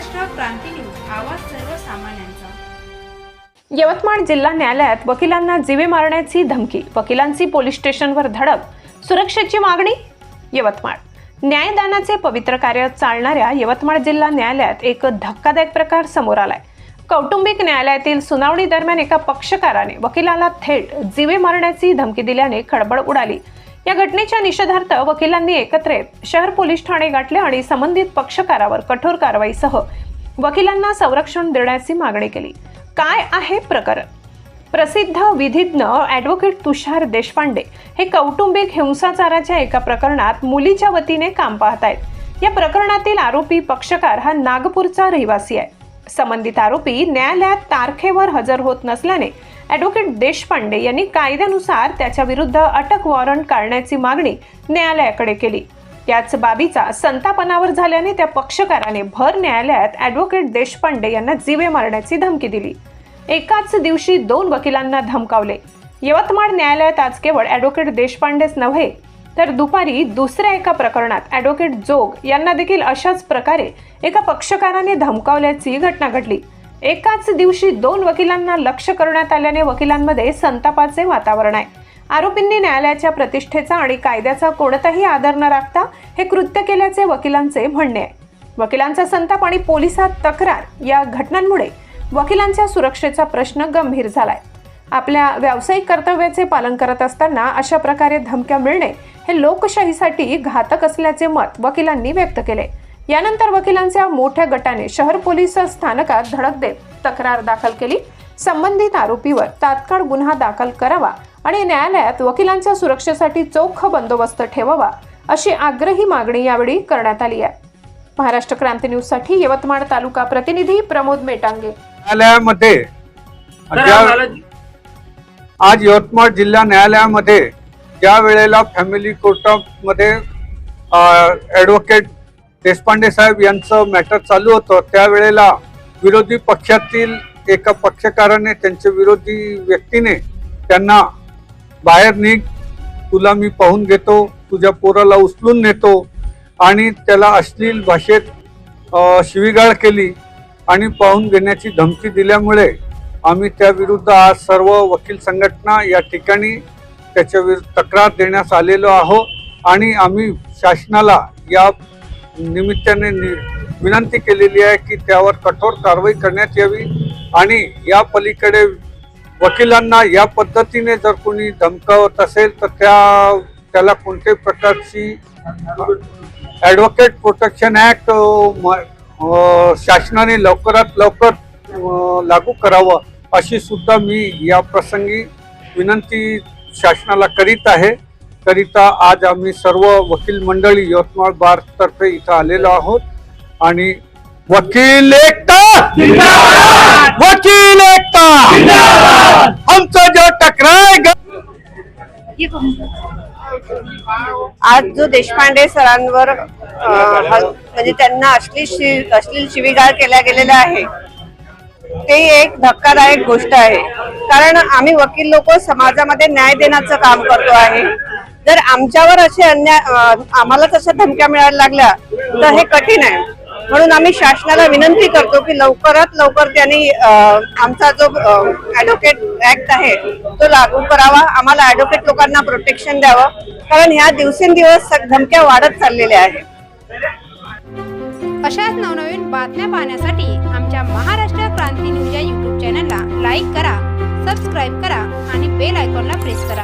महाराष्ट्र क्रांती news, आवाज सर्वसामान्यांचा। यवतमाळ जिल्हा न्यायालयात वकिलांना जीवे मारण्याची धमकी, वकिलांची पोलीस स्टेशनवर धडक, सुरक्षेची मागणी। यवतमाळ न्यायदानाचे पवित्र कार्य चालणाऱ्या यवतमाळ जिल्हा न्यायालयात एक धक्कादायक प्रकार समोर आलाय। कौटुंबिक न्यायालयातील सुनावणी दरम्यान एका पक्षकाराने वकिलाला थेट जीवे मारण्याची धमकी दिल्याने खळबळ उडाली। या घटनेच्या निषेधार्थ वकिलांनी एकत्र येत शहर पोलीस ठाणे गाठले आणि संबंधित पक्षकारावर कठोर कारवाईसह वकिलांना संरक्षण देण्याची मागणी केली। काय आहे प्रकरण? प्रसिद्ध विधिज्ञ ॲडव्होकेट तुषार देशपांडे हे कौटुंबिक हिंसाचाराच्या एका प्रकरणात मुलीच्या वतीने काम पाहत आहेत। या प्रकरणातील आरोपी पक्षकार हा नागपूरचा रहिवासी आहे। संबंधित आरोपी न्यायालयात तारखेवर हजर होत नसल्याने ॲडव्होकेट देशपांडे यांनी कायद्यानुसार त्याच्या विरुद्ध अटक वॉरंट काढण्याची मागणी न्यायालयाकडे केली। याच बाबीचा संतापनावर झाल्याने त्या पक्षकाराने भर न्यायालयात ॲडव्होकेट देशपांडे यांना जीवे मारण्याची धमकी दिली। एकाच दिवशी 2 वकिलांना धमकावले। यवतमाळ न्यायालयात आज केवळ ॲडव्होकेट देशपांडेच नव्हे तर दुपारी दुसऱ्या एका प्रकरणात ॲडव्होकेट जोग यांना देखील अशाच प्रकारे एका पक्षकाराने धमकावल्याची घटना घडली। एकाच दिवशी 2 वकिलांना लक्ष्य करण्यात आल्याने वकिलांमध्ये संतापाचे वातावरण आहे। आरोपींनी न्यायालयाच्या प्रतिष्ठेचा आणि कायद्याचा कोणताही आदर न राखता हे कृत्य केल्याचे वकिलांचे म्हणणे आहे। वकिलांचा संताप आणि पोलिसात तक्रार या घटनांमुळे वकिलांच्या सुरक्षेचा प्रश्न गंभीर झालाय। आपल्या व्यावसायिक कर्तव्याचे पालन करत असताना अशा प्रकारे धमक्या मिळणे हे लोकशाहीसाठी घातक असल्याचे मत वकिलांनी व्यक्त केले। यानंतर वकिलांच्या मोठ्या गटाने शहर पोलीस स्थानकात धडक देत तक्रार दाखल केली। संबंधित आरोपीवर तात्काळ गुन्हा दाखल करावा आणि न्यायालयात वकिलांच्या सुरक्षेसाठी चोख बंदोबस्त ठेवावा अशी आग्रही मागणी यावेळी करण्यात आली आहे। महाराष्ट्र क्रांती न्यूज साठी यवतमाळ तालुका प्रतिनिधी प्रमोद मेटांगे। न्यायालयामध्ये आज यवतमाळ जिल्हा न्यायालयामध्ये ज्या वेळेला फॅमिली कोर्टामध्ये ॲडव्होकेट देशपांडे साहेब यांचं मॅटर चालू होतं त्यावेळेला विरोधी पक्षातील एका पक्षकाराने त्यांच्या विरोधी व्यक्तीने त्यांना बाहेर निघ, तुला मी पाहून घेतो, तुझ्या पोराला उचलून नेतो आणि त्याला अश्लील भाषेत शिवीगाळ केली आणि पाहून घेण्याची धमकी दिल्यामुळे आम्ही त्या विरुद्ध आज सर्व वकील संघटना या ठिकाणी त्याच्या विरुद्ध तक्रार देण्यास आलेलो आहोत आणि आम्ही शासनाला या निमित्ताने विनंती केलेली आहे की त्यावर कठोर कारवाई करण्यात यावी आणि या पलीकडे वकिलांना या पद्धतीने जर कोणी धमकावत असेल तर त्याला कोणत्याही प्रकारची ॲडव्होकेट प्रोटेक्शन ॲक्ट शासनाने लवकरात लवकर लागू करावं अशी सुद्धा मी या प्रसंगी विनंती शासनाला करीत आहे। करिता आज आम्ही सर्व वकील मंडळी यवतमाळ बार तर्फे इथं आलेलो आहोत आणि वकील एकता जिंदाबाद, वकील एकता जिंदाबाद, हमचा जो टकराएगा। आज जो देशपांडे सरांवर म्हणजे त्यांना अश्लील शिवीगाळ केल्या गेलेला आहे ते एक धक्कादायक गोष्ट आहे। कारण आम्ही वकील लोक समाजामध्ये न्याय देण्याचं काम करतो आहे। जर आमच्यावर असे आम्हाला तशा धमक्या मिळायला लागल्या तर हे कठीण आहे। म्हणून आम्ही शासनाला विनंती करतो की लवकरात लवकर त्यांनी आमचा जो ॲडव्होकेट ॲक्ट आहे तो लागू करावा, आम्हाला ॲडव्होकेट लोकांना प्रोटेक्शन द्यावं, कारण ह्या दिवसेंदिवस धमक्या वाढत चाललेल्या आहेत। अशाच नवनवीन बातम्या पाहण्यासाठी आमच्या महाराष्ट्र क्रांती न्यूज या YouTube चॅनलला लाईक करा, सबस्क्राईब करा आणि बेल आयकॉनला प्रेस करा।